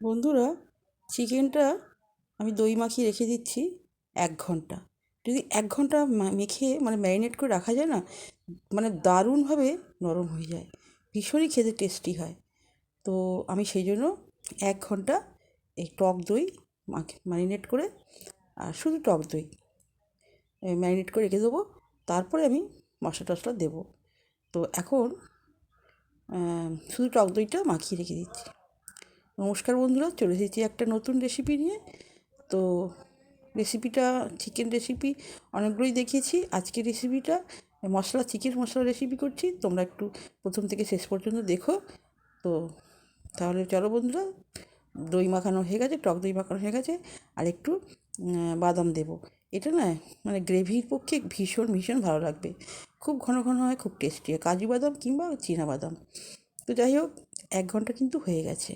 বন্ধুরা, চিকেনটা আমি দই মাখিয়ে রেখে দিচ্ছি 1 ঘন্টা। যদি 1 ঘন্টা মেখে ম্যারিনেট করে রাখা যায় না, দারুণভাবে নরম হয়ে যায়, ভীষণই খেতে টেস্টি হয়। তো আমি সেই জন্য 1 ঘন্টা এই টক দই ম্যারিনেট করে, আর শুধু টক দই ম্যারিনেট করে রেখে দেবো। তারপরে আমি মশলা টশলা দেবো। তো এখন শুধু টক দইটা মাখিয়ে রেখে দিচ্ছি। নমস্কার বন্ধুরা, চলে এসেছি একটা নতুন রেসিপি নিয়ে। তো রেসিপিটা চিকেন রেসিপি অনেকগুলোই দেখিয়েছি। আজকের রেসিপিটা চিকেন মশলা রেসিপি করছি। তোমরা একটু প্রথম থেকে শেষ পর্যন্ত দেখো। তো তাহলে চলো বন্ধুরা, দই মাখানো হয়ে গেছে, টক দই মাখানো হয়ে গেছে, আর একটু বাদাম দেবো। এটা না গ্রেভির পক্ষে ভীষণ ভীষণ ভালো লাগবে। খুব ঘন ঘন হয়, খুব টেস্টি হয়, কাজু বাদাম কিংবা চীনা বাদাম। তো যাই হোক, 1 ঘন্টা কিন্তু হয়ে গেছে।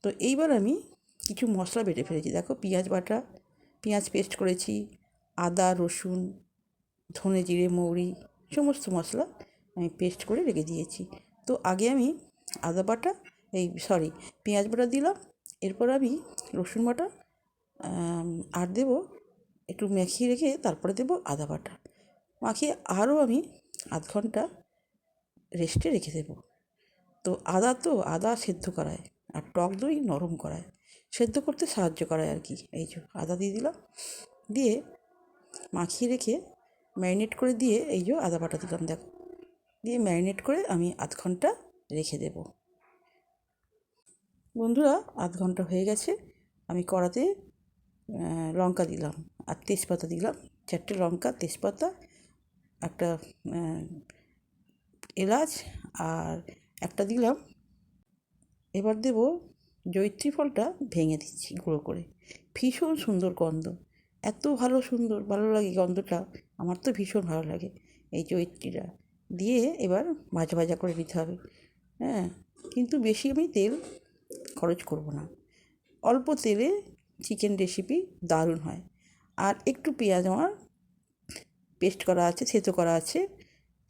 তো এইবার আমি কিছু মশলা বেটে ফেলেছি। দেখো, পেঁয়াজ বাটা, পেঁয়াজ পেস্ট করেছি, আদা রসুন, ধনে জিরে মৌরি, সমস্ত মশলা আমি পেস্ট করে রেখে দিয়েছি। তো আগে আমি পেঁয়াজ বাটা দিলাম। এরপর আমি রসুন বাটা আর দেবো, একটু মাখিয়ে রেখে তারপরে দেবো আদা বাটা। মাখিয়ে আরও আমি 1/2 ঘন্টা রেস্টে রেখে দেবো। তো আদা সেদ্ধ করায়, আর টক দই নরম করায়, সেদ্ধ করতে সাহায্য করায় আর কি। এই যে আদা দিয়ে দিলাম, দিয়ে মাখিয়ে রেখে ম্যারিনেট করে দিয়ে এই যে আদা বাটা দিলাম, দেখো, দিয়ে ম্যারিনেট করে আমি 1/2 ঘন্টা রেখে দেব। বন্ধুরা, 1/2 ঘন্টা হয়ে গেছে। আমি কড়াতে লঙ্কা দিলাম, আর তেজপাতা দিলাম, 4টে লঙ্কা, তেজপাতা, একটা এলাচ, আর একটা দিলাম। এবার দেব জয়িত্রী ফলটা, ভেঙে দিচ্ছি গুঁড়ো করে। ভীষণ সুন্দর গন্ধ, এত ভালো লাগে গন্ধটা, আমার তো ভীষণ ভালো লাগে এই জয়িত্রীটা। দিয়ে এবার ভাজা ভাজা করে নিতে হবে। হ্যাঁ, কিন্তু বেশি আমি তেল খরচ করব না। অল্প তেলে চিকেন রেসিপি দারুণ হয়। আর একটু পেঁয়াজ আমার পেস্ট করা আছে, থেঁতো করা আছে,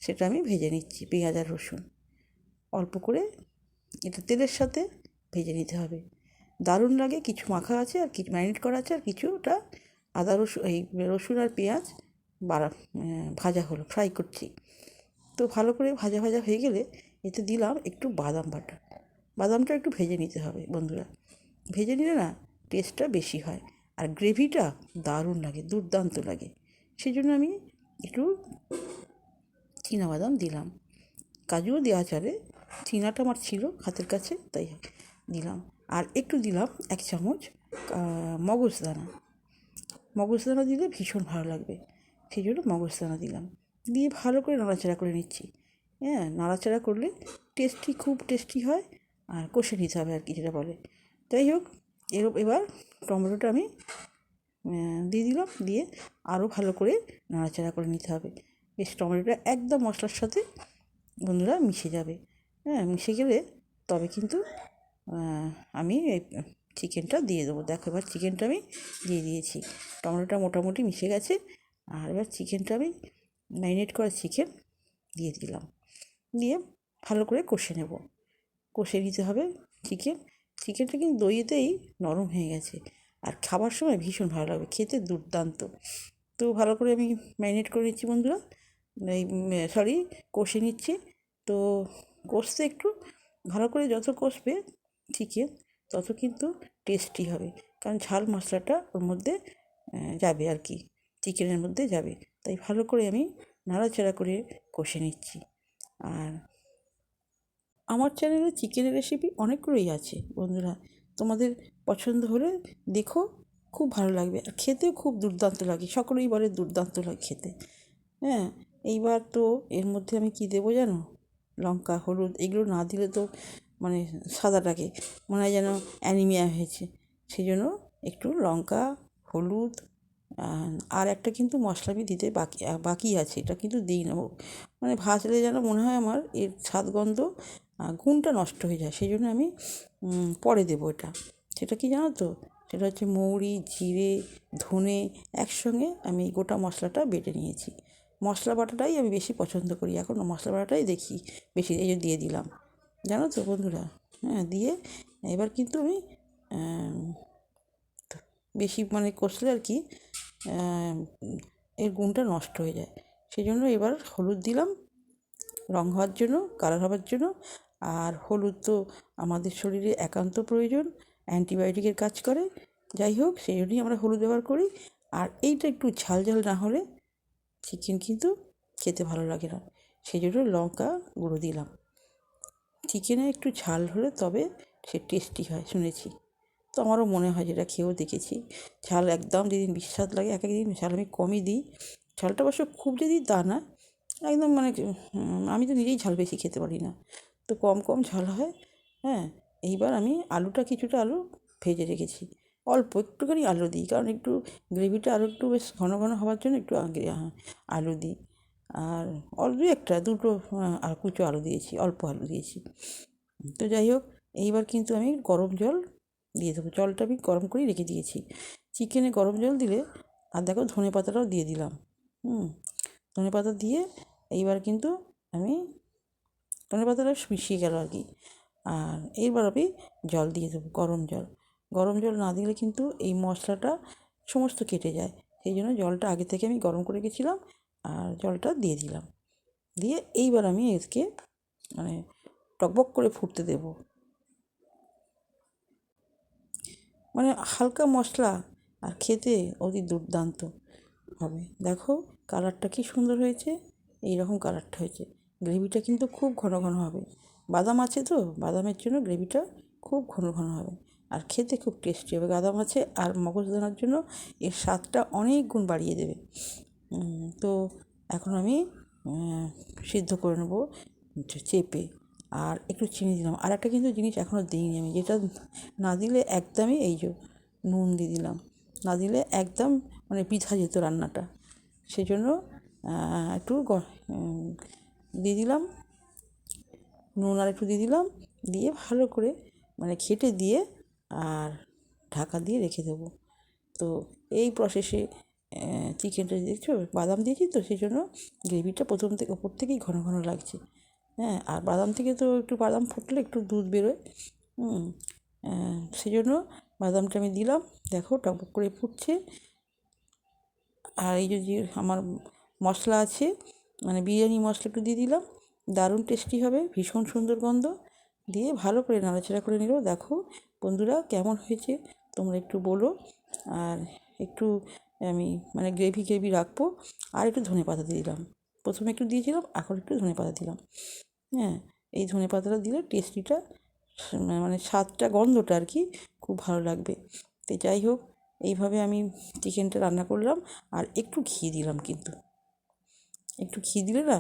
সেটা আমি ভেজে নিচ্ছি। পেঁয়াজ আর রসুন অল্প করে এটা তেলের সাথে ভেজে নিতে হবে, দারুণ লাগে। কিছু মাখা আছে, আর কিছু ম্যারিনেট করা আছে, আর কিছুটা রসুন আর পেঁয়াজ ভাজা হলো, ফ্রাই করছি। তো ভালো করে ভাজা ভাজা হয়ে গেলে এতে দিলাম একটু বাদাম বাটা। বাদামটা একটু ভেজে নিতে হবে বন্ধুরা, ভেজে নিলে না টেস্টটা বেশি হয়, আর গ্রেভিটা দারুণ লাগে, দুর্দান্ত লাগে। সেই জন্য আমি একটু বাদাম দিলাম, কাজুও দেওয়া চলে, চীনাটা আমার ছিল হাতের কাছে তাই দিলাম। আর একটু দিলাম 1 চামচ মগজদানা। মগজদানা দিলে ভীষণ ভালো লাগবে, সেই জন্য মগজদানা দিলাম। দিয়ে ভালো করে নাড়াচাড়া করে নিচ্ছি। হ্যাঁ, নাড়াচাড়া করলে খুব টেস্টি হয়। আর কষে নিতে হবে আর কি, যেটা বলে। যাই হোক, এবার টমেটোটা আমি দিয়ে দিলাম, দিয়ে আরও ভালো করে নাড়াচাড়া করে নিতে হবে। বেশ, টমেটোটা একদম মশলার সাথে বন্ধুরা মিশে যাবে। হ্যাঁ, মিশে গেলে তবে কিন্তু আমি এই চিকেনটা দিয়ে দেবো। দেখো, এবার চিকেনটা আমি দিয়ে দিয়েছি, টমেটোটা মোটামুটি মিশে গেছে। আর এবার চিকেনটা আমি ম্যারিনেট করা চিকেন দিয়ে দিলাম, দিয়ে ভালো করে কষে নেব। কষে নিতে হবে চিকেনটা কিন্তু দইয়েতেই নরম হয়ে গেছে, আর খাবার সময় ভীষণ ভালো লাগবে, খেতে দুর্দান্ত। তো ভালো করে আমি ম্যারিনেট করে নিচ্ছি বন্ধুরা, কষে নিচ্ছি। তো কষতে একটু ভালো করে যত কষবে চিকেন, তত কিন্তু টেস্টি হবে, কারণ ঝাল মশলাটা ওর মধ্যে যাবে আর কি, চিকেনের মধ্যে যাবে। তাই ভালো করে আমি নাড়াচাড়া করে কষে নিচ্ছি। আর আমার চ্যানেলে চিকেনের রেসিপি অনেকগুলোই আছে বন্ধুরা, তোমাদের পছন্দ হলে দেখো, খুব ভালো লাগবে, আর খেতেও খুব দুর্দান্ত লাগে, সকলেই বলে দুর্দান্ত লাগে খেতে। হ্যাঁ, এইবার তো এর মধ্যে আমি কী দেবো জানো, লঙ্কা হলুদ এগুলো না দিলে তো মানে সাদাটাকে মনে হয় যেন অ্যানিমিয়া হয়েছে। সেই জন্য একটু লঙ্কা, হলুদ, আর একটা কিন্তু মশলা আমি দিতে বাকি আছে, এটা কিন্তু দিই না। ভাজলে যেন মনে হয় আমার এর স্বাদ গন্ধ গুণটা নষ্ট হয়ে যায়, সেই জন্য আমি পরে দেবো এটা। সেটা কি জানো তো, সেটা হচ্ছে মৌরি, জিরে, ধনে একসঙ্গে আমি গোটা মশলাটা বেটে নিয়েছি। মশলা বাটাটাই আমি বেশি পছন্দ করি, এখন মশলা বাটাটাই দেখি বেশি, এই যে দিয়ে দিলাম, জানো তো বন্ধুরা। হ্যাঁ, দিয়ে এবার কিন্তু আমি বেশি মানে কষলে আর কি এর গুণটা নষ্ট হয়ে যায়। সেই জন্য এবার হলুদ দিলাম রং হওয়ার জন্য, কালার হওয়ার জন্য। আর হলুদ তো আমাদের শরীরে একান্ত প্রয়োজন, অ্যান্টিবায়োটিকের কাজ করে। যাই হোক, সেই জন্যই আমরা হলুদ ব্যবহার করি। আর এইটা একটু ঝাল ঝাল না হলে চিকেন কিন্তু খেতে ভালো লাগে না, সেই জন্য লঙ্কা গুঁড়ো দিলাম। চিকেনে একটু ঝাল হলে তবে সে টেস্টি হয় শুনেছি, তো আমারও মনে হয়, যেটা খেয়েও দেখেছি। ঝাল একদম যেদিন বিস্বাদ লাগে এক একদিন ঝাল আমি কমই দিই। ঝালটা অবশ্য খুব যে দিই তা না, একদম মানে আমি তো নিজেই ঝাল বেশি খেতে পারি না, তো কম কম ঝাল হয়। হ্যাঁ, এইবার আমি কিছুটা আলু ভেজে রেখেছি, অল্প একটুখানি আলু দিই, কারণ একটু গ্রেভিটা আরও একটু বেশ ঘন ঘন হওয়ার জন্য একটু আগে আলু দিই। আর একটা দুটো আর কুচো আলু দিয়েছি, অল্প আলু দিয়েছি। তো যাই হোক, এইবার কিন্তু আমি গরম জল দিয়ে দেবো। জলটা আমি গরম করেই রেখে দিয়েছি। চিকেনে গরম জল দিলে, আর দেখো ধনে পাতাটাও দিয়ে দিলাম। ধনে পাতা দিয়ে এইবার কিন্তু আমি ধনে পাতাটা মিশিয়ে গেল আর কি। আর এইবার আমি জল দিয়ে দেবো, গরম জল। গরম জল না দিলে কিন্তু এই মশলাটা সমস্ত কেটে যায়, সেই জন্য জলটা আগে থেকে আমি গরম করে রেখেছিলাম, আর জলটা দিয়ে দিলাম। দিয়ে এইবার আমি একে মানে টকবক করে ফুটতে দেবো। মানে হালকা মশলা, আর খেতে অতি দুর্দান্ত হবে। দেখো কালারটা কি সুন্দর হয়েছে, এই রকম কালারটা হয়েছে। গ্রেভিটা কিন্তু খুব ঘন ঘন হবে, বাদাম আছে তো, বাদামের জন্য গ্রেভিটা খুব ঘন ঘন হবে, আর খেতে খুব টেস্টি হবে। বাদাম আছে আর মগজদানার জন্য এর স্বাদটা অনেক গুণ বাড়িয়ে দেবে। তো এখন আমি সিদ্ধ করে নেবো চেপে, আর একটু চিনি দিলাম। আর একটা কিন্তু জিনিস এখনও দিইনি আমি, যেটা না দিলে একদমই, এই যে নুন দিয়ে দিলাম, না দিলে একদম মানে বৃথা যেত রান্নাটা। সেজন্য একটু দিয়ে দিলাম নুন, আর একটু দিয়ে দিলাম, দিয়ে ভালো করে মানে ঘেঁটে দিয়ে আর ঢাকা দিয়ে রেখে দেবো। তো এই প্রসেসে চিকেনটা দেখছো বাদাম দিয়েছি তো, সেই জন্য গ্রেভিটা প্রথম থেকে ওপর থেকেই ঘন ঘন লাগছে। হ্যাঁ, আর বাদাম থেকে তো একটু বাদাম ফুটলে একটু দুধ বেরোয়। সেই জন্য বাদামটা আমি দিলাম, দেখো টকবক করে ফুটছে। আর এই যে আমার মশলা আছে, মানে বিরিয়ানি মশলা একটু দিয়ে দিলাম, দারুণ টেস্টি হবে, ভীষণ সুন্দর গন্ধ। দিয়ে ভালো করে নাড়াচাড়া করে নিল। দেখো বন্ধুরা কেমন হয়েছে তোমরা একটু বলো। আর একটু আমি মানে গ্রেভি গ্রেভি রাখবো, আর একটু ধনেপাতা দিয়ে দিলাম। প্রথমে একটু দিয়েছিলাম, এখন একটু ধনেপাতা দিলাম। হ্যাঁ, এই ধনেপাতাটা দিলে টেস্টিটা মানে স্বাদটা, গন্ধটা আর কি খুব ভালো লাগবে। তো যাই হোক, এইভাবে আমি চিকেনটা রান্না করলাম। আর একটু ঘি দিলাম, কিন্তু একটু ঘি দিলে না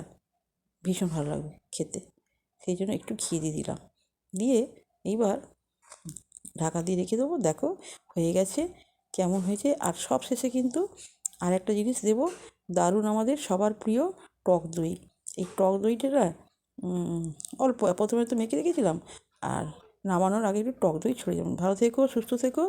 ভীষণ ভালো লাগবে খেতে, সেই জন্য একটু ঘি দিয়ে দিলাম। দিয়ে এইবার ঢাকা দিয়ে রেখে দেবো। দেখো হয়ে গেছে, কেমন হয়েছে। আর সব শেষে কিন্তু আর একটা জিনিস দেবো, দারুণ আমাদের সবার প্রিয় টক দই। এই টক দইটা না অল্প প্রথমে তো মেখে রেখেছিলাম, আর নামানোর আগে একটু টক দই ছড়িয়ে দেবেন। ভালো থেকো, সুস্থ থেকো।